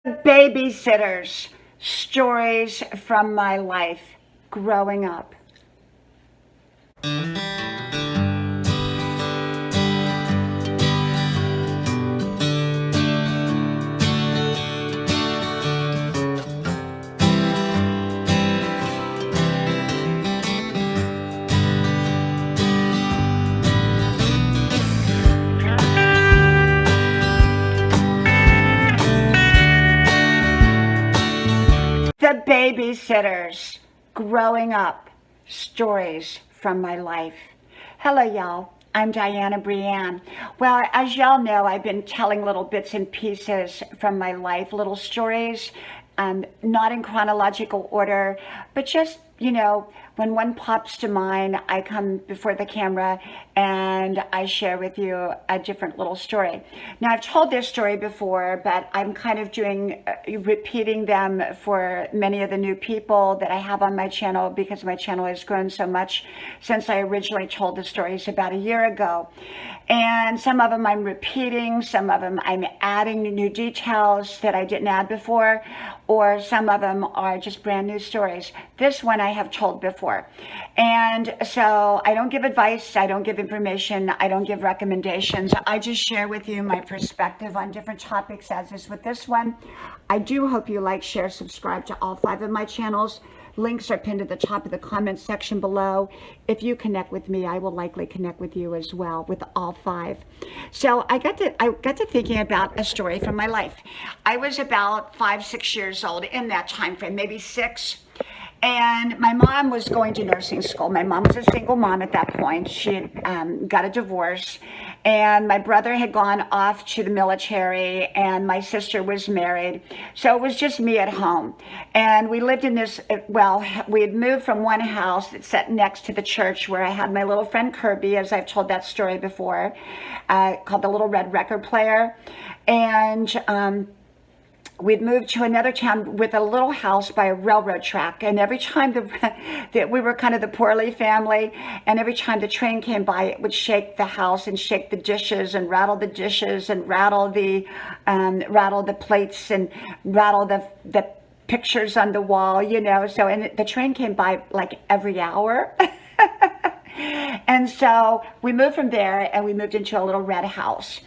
Babysitters, stories from my life growing up. The Babysitters, growing up, stories from my life. Hello, y'all. I'm Dianna Brianne. Well, as y'all know, I've been telling little bits and pieces from my life, little stories, not in chronological order, but just, when one pops to mind, I come before the camera and I share with you a different little story. Now, I've told this story before, but I'm kind of repeating them for many of the new people that I have on my channel because my channel has grown so much since I originally told the stories about a year ago. And some of them I'm repeating, some of them I'm adding new details that I didn't add before, or some of them are just brand new stories. This one I have told before. And so I don't give advice, I don't give information, I don't give recommendations. I just share with you my perspective on different topics, as is with this one. I do hope you like, share, subscribe to all 5 of my channels. Links are pinned at the top of the comments section below. If you connect with me, I will likely connect with you as well, with all 5. So I got to thinking about a story from my life. I was about 5, 6 years old in that time frame, maybe 6. And my mom was going to nursing school. My mom was a single mom at that point. She had got a divorce, and my brother had gone off to the military, and my sister was married. So it was just me at home. And we lived in this, we had moved from one house that sat next to the church where I had my little friend Kirby, as I've told that story before, called the Little Red Record Player. And we'd moved to another town with a little house by a railroad track. And every time that we were kind of the poorly family, and every time the train came by, it would shake the house and shake the dishes and rattle the dishes and rattle the plates and rattle the pictures on the wall, So, and the train came by like every hour. And so we moved from there and we moved into a little red house.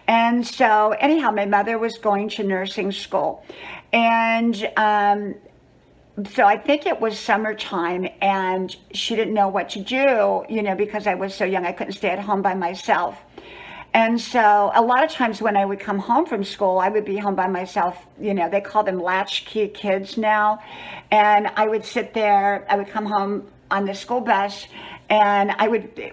And so anyhow, my mother was going to nursing school. And so I think it was summertime and she didn't know what to do, because I was so young, I couldn't stay at home by myself. And so a lot of times when I would come home from school, I would be home by myself. They call them latchkey kids now. And I would sit there, I would come home on the school bus, and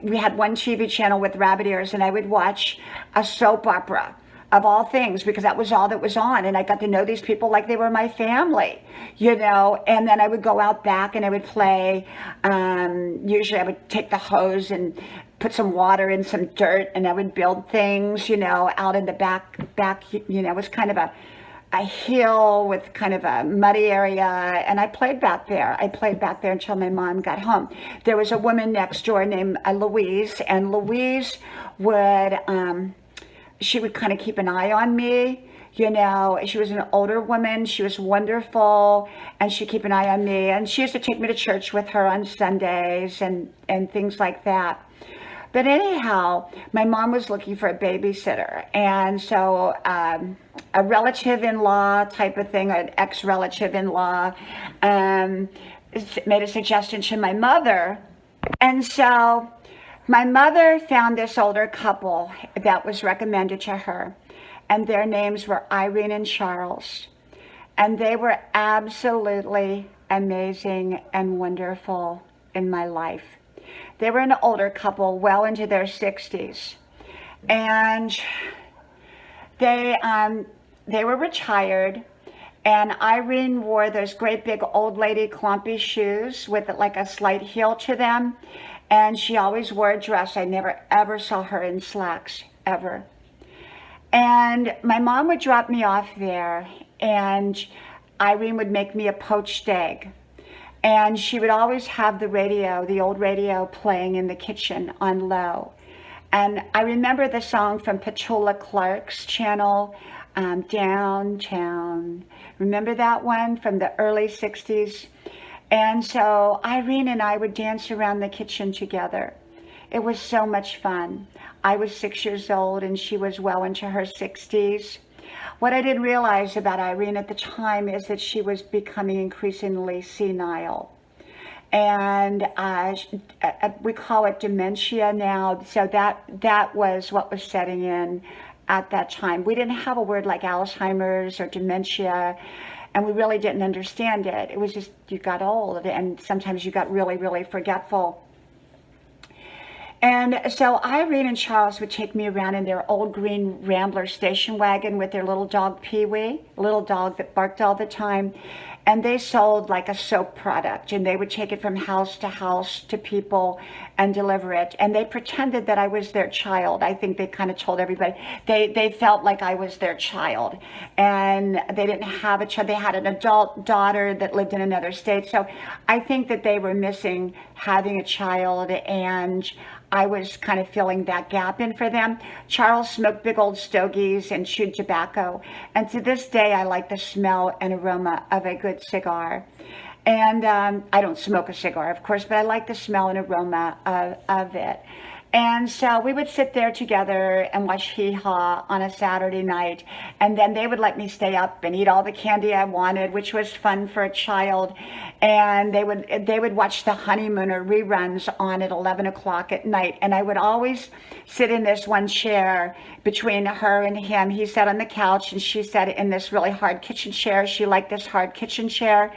we had one TV channel with rabbit ears, and I would watch a soap opera of all things, because that was all that was on. And I got to know these people like they were my family, and then I would go out back and I would play. Usually I would take the hose and put some water in some dirt, and I would build things, out in the back, it was kind of a hill with kind of a muddy area, and I played back there. Until my mom got home. There was a woman next door named Louise, and Louise would, she would kind of keep an eye on me. She was an older woman. She was wonderful, and she'd keep an eye on me, and she used to take me to church with her on Sundays and things like that. But anyhow, my mom was looking for a babysitter. And so a relative-in-law type of thing, an ex-relative-in-law, made a suggestion to my mother. And so my mother found this older couple that was recommended to her. And their names were Irene and Charles. And they were absolutely amazing and wonderful in my life. They were an older couple, well into their 60s. And they were retired. And Irene wore those great big old lady clumpy shoes with like a slight heel to them. And she always wore a dress. I never ever saw her in slacks, ever. And my mom would drop me off there, and Irene would make me a poached egg. And she would always have the radio, the old radio, playing in the kitchen on low. And I remember the song from Petula Clark's channel, Downtown. Remember that one from the early 60s? And so Irene and I would dance around the kitchen together. It was so much fun. I was 6 years old and she was well into her 60s. What I didn't realize about Irene at the time is that she was becoming increasingly senile. And we call it dementia now. So that was what was setting in at that time. We didn't have a word like Alzheimer's or dementia, and we really didn't understand it. It was just you got old, and sometimes you got really, really forgetful. And so Irene and Charles would take me around in their old green Rambler station wagon with their little dog Pee-wee, a little dog that barked all the time. And they sold like a soap product, and they would take it from house to people and deliver it. And they pretended that I was their child. I think they kind of told everybody. They felt like I was their child. And they didn't have a child. They had an adult daughter that lived in another state. So I think that they were missing having a child, and I was kind of filling that gap in for them. Charles smoked big old stogies and chewed tobacco. And to this day, I like the smell and aroma of a good cigar. And I don't smoke a cigar, of course, but I like the smell and aroma of it. And so we would sit there together and watch Hee Haw on a Saturday night. And then they would let me stay up and eat all the candy I wanted, which was fun for a child. And they would watch the Honeymooner reruns on at 11 o'clock at night. And I would always sit in this one chair between her and him. He sat on the couch and she sat in this really hard kitchen chair. She liked this hard kitchen chair.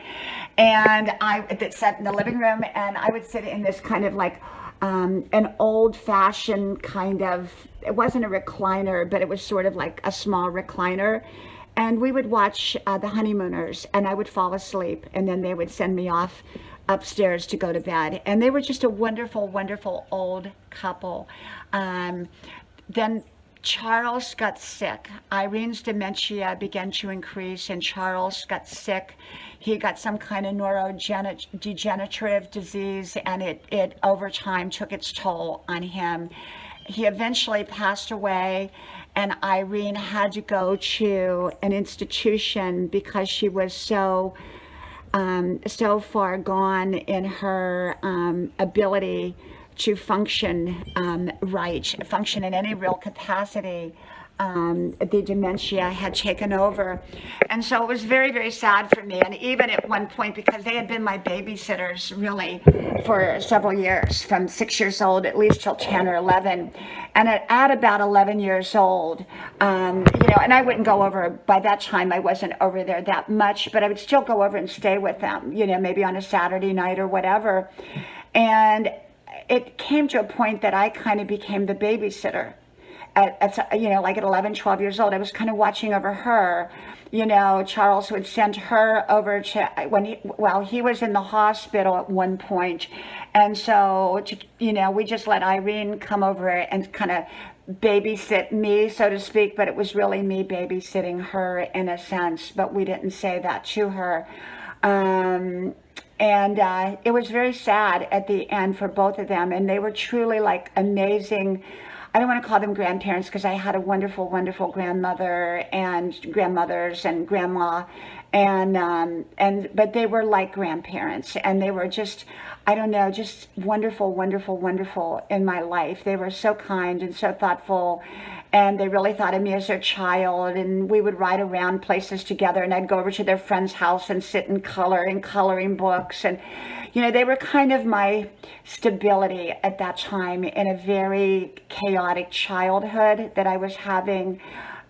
And that sat in the living room. And I would sit in this kind of like an old-fashioned kind of, it wasn't a recliner, but it was sort of like a small recliner. And we would watch the Honeymooners, and I would fall asleep, and then they would send me off upstairs to go to bed. And they were just a wonderful, wonderful old couple. Then Charles got sick. Irene's dementia began to increase, and Charles got sick. He got some kind of neurodegenerative disease, and it over time took its toll on him. He eventually passed away, and Irene had to go to an institution because she was so far gone in her ability to function function in any real capacity. The dementia had taken over. And so it was very, very sad for me. And even at one point, because they had been my babysitters really for several years, from 6 years old at least till 10 or 11. And at about 11 years old, and I wouldn't go over, by that time I wasn't over there that much, but I would still go over and stay with them, maybe on a Saturday night or whatever. And it came to a point that I kind of became the babysitter. Like at 11, 12 years old, I was kind of watching over her. Charles would send her over to, he was in the hospital at one point. And so, we just let Irene come over and kind of babysit me, so to speak, but it was really me babysitting her in a sense, but we didn't say that to her. And it was very sad at the end for both of them. And they were truly like amazing. I don't want to call them grandparents because I had a wonderful, wonderful grandmother and grandmothers and grandma, but they were like grandparents, and they were just, I don't know, just wonderful, wonderful, wonderful in my life. They were so kind and so thoughtful, and they really thought of me as their child. And we would ride around places together, and I'd go over to their friend's house and sit and color in coloring books. And they were kind of my stability at that time in a very chaotic childhood that I was having.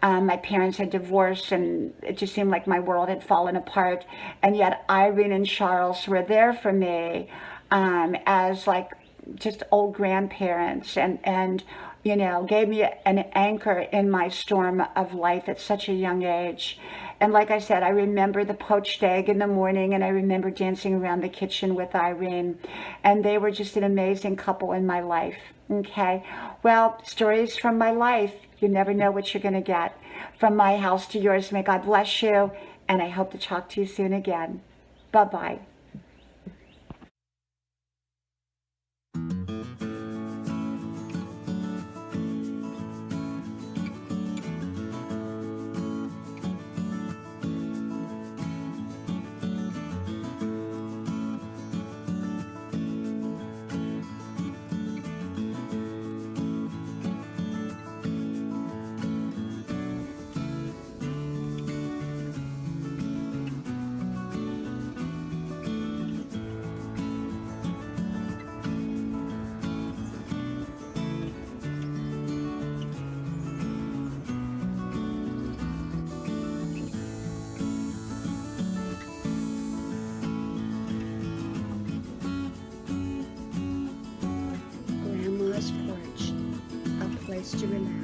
My parents had divorced, and it just seemed like my world had fallen apart. And yet Irene and Charles were there for me as like just old grandparents, and gave me an anchor in my storm of life at such a young age. And like I said, I remember the poached egg in the morning, and I remember dancing around the kitchen with Irene. And they were just an amazing couple in my life. Okay. Well, stories from my life. You never know what you're going to get. From my house to yours, may God bless you. And I hope to talk to you soon again. Bye-bye. to relax.